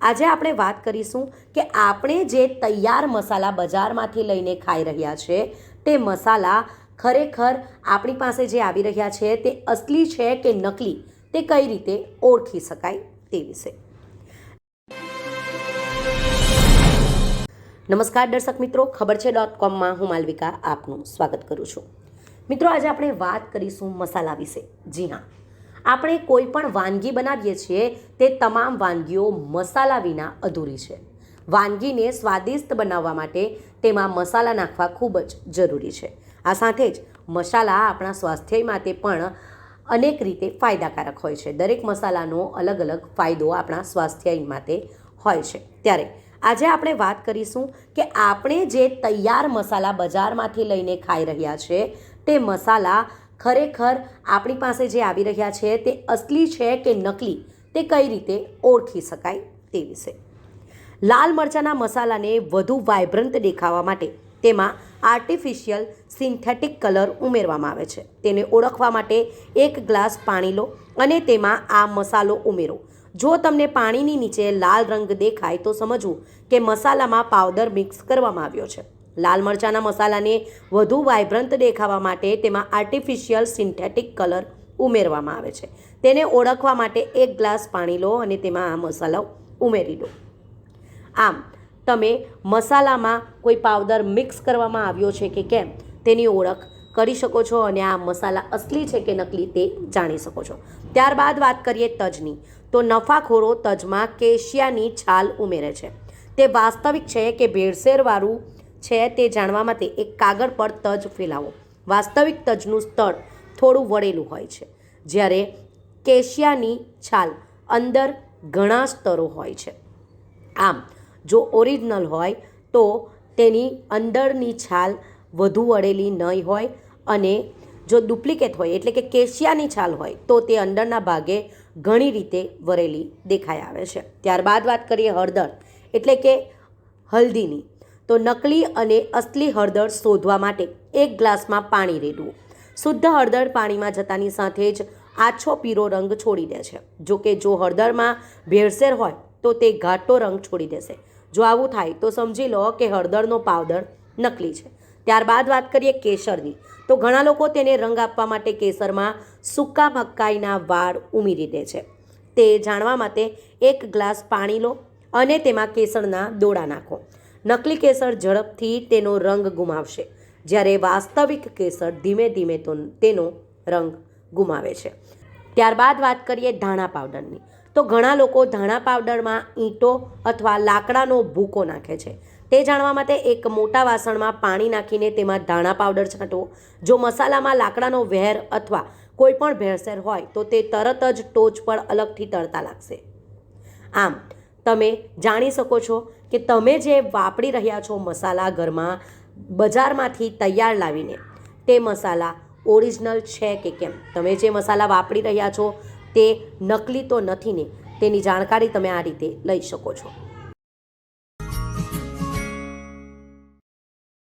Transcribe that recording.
આજે આપણે વાત કરીશું કે આપણે જે તૈયાર મસાલા બજારમાંથી લઈને ખાઈ રહ્યા છે તે મસાલા ખરેખર આપણી પાસે જે આવી રહ્યા છે તે અસલી છે કે નકલી તે કઈ રીતે ઓળખી શકાય તે વિશે। નમસ્કાર દર્શક મિત્રો, ખબર છે .com હું માલવિકા આપનું સ્વાગત કરું છું। મિત્રો, આજે આપણે વાત કરીશું મસાલા વિશે। જી હા, આપણે કોઈ પણ વાનગી બનાવીએ છીએ તે તમામ વાનગીઓ મસાલા વિના અધૂરી છે। વાનગીને સ્વાદિષ્ટ બનાવવા માટે તેમાં મસાલા નાખવા ખૂબ જ જરૂરી છે। આ સાથે જ મસાલા આપણા સ્વાસ્થ્ય માટે પણ અનેક રીતે ફાયદાકારક હોય છે। દરેક મસાલાનો અલગ અલગ ફાયદો આપણા સ્વાસ્થ્ય માટે હોય છે। ત્યારે આજે આપણે વાત કરીશું કે આપણે જે તૈયાર મસાલા બજારમાંથી લઈને ખાઈ રહ્યા છે તે મસાલા ખરેખર આપણી પાસે જે આવી રહ્યા છે તે અસલી છે કે નકલી તે કઈ રીતે ઓળખી શકાય તે વિશે। લાલ મરચાંના મસાલાને વધુ વાઇબ્રન્ટ દેખાવા માટે તેમાં આર્ટિફિશિયલ સિન્થેટિક કલર ઉમેરવામાં આવે છે। તેને ઓળખવા માટે 1 ગ્લાસ પાણી લો અને તેમાં આ મસાલો ઉમેરો। જો તમને પાણીની નીચે લાલ રંગ દેખાય તો સમજવું કે મસાલામાં પાવડર મિક્સ કરવામાં આવ્યો છે। લાલ મરચાંના મસાલાને વધુ વાઇબ્રન્ટ દેખાવા માટે તેમાં આર્ટિફિશિયલ સિન્થેટિક કલર ઉમેરવામાં આવે છે। તેને ઓળખવા માટે 1 ગ્લાસ પાણી લો અને તેમાં આ મસાલો ઉમેરી દો। આમ તમે મસાલામાં કોઈ પાવડર મિક્સ કરવામાં આવ્યો છે કે કેમ તેની ઓળખ કરી શકો છો અને આ મસાલા અસલી છે કે નકલી તે જાણી શકો છો। ત્યારબાદ વાત કરીએ તજની, તો નફાખોરો તજમાં કેશિયાની છાલ ઉમેરે છે। તે વાસ્તવિક છે કે ભેળસેળવાળું છે તે જાણવા માટે એક કાગળ પર તજ ફેલાવો। વાસ્તવિક તજનું સ્તર થોડું વળેલું હોય છે, જ્યારે કેશિયાની છાલ અંદર ઘણા સ્તરો હોય છે। આમ જો ઓરિજિનલ હોય તો તેની અંદરની છાલ વધુ વળેલી નહીં હોય અને જો ડુપ્લિકેટ હોય એટલે કે કેશિયાની છાલ હોય તો તે અંદરના ભાગે ઘણી રીતે વળેલી દેખાઈ આવે છે। ત્યારબાદ વાત કરીએ હળદર એટલે કે હલ્દીની, તો નકલી અને અસલી હળદર શોધવા માટે 1 ગ્લાસમાં પાણી રેડવું। શુદ્ધ હળદર પાણીમાં જતાની સાથે જ આછો પીળો રંગ છોડી દે છે। જો કે જો હળદરમાં ભેળસેળ હોય તો તે ઘાટો રંગ છોડી દેશે। જો આવું થાય તો સમજી લો કે હળદરનો પાવડર નકલી છે। ત્યારબાદ વાત કરીએ કેસરની, તો ઘણા લોકો તેને રંગ આપવા માટે કેસરમાં સૂકા મકાઈના વાળ ઉમેરી દે છે। તે જાણવા માટે 1 ગ્લાસ પાણી લો અને તેમાં કેસરના દોડા નાખો। નકલી કેસર ઝડપથી તેનો રંગ ગુમાવશે, જ્યારે વાસ્તવિક કેસર ધીમે ધીમે તેનો રંગ ગુમાવે છે। ત્યારબાદ વાત કરીએ ધાણા પાવડરની, તો ઘણા લોકો ધાણા પાવડરમાં ઈંટો અથવા લાકડાનો ભૂકો નાખે છે। તે જાણવા માટે એક મોટા વાસણમાં પાણી નાખીને તેમાં ધાણા પાવડર છાંટો। જો મસાલામાં લાકડાનો વહેર અથવા કોઈ પણ ભેળસેળ હોય તો તે તરત જ ટોચ પર અલગથી તરતા લાગશે। આમ તમે જાણી શકો છો કે તમે જે વાપરી રહ્યા છો મસાલા ઘરમાં બજારમાંથી તૈયાર લાવીને તે મસાલા ઓરિજિનલ છે કે કેમ। તમે જે મસાલા વાપરી રહ્યા છો તે નકલી તો નથી ને, તેની જાણકારી તમે આ રીતે લઈ શકો છો।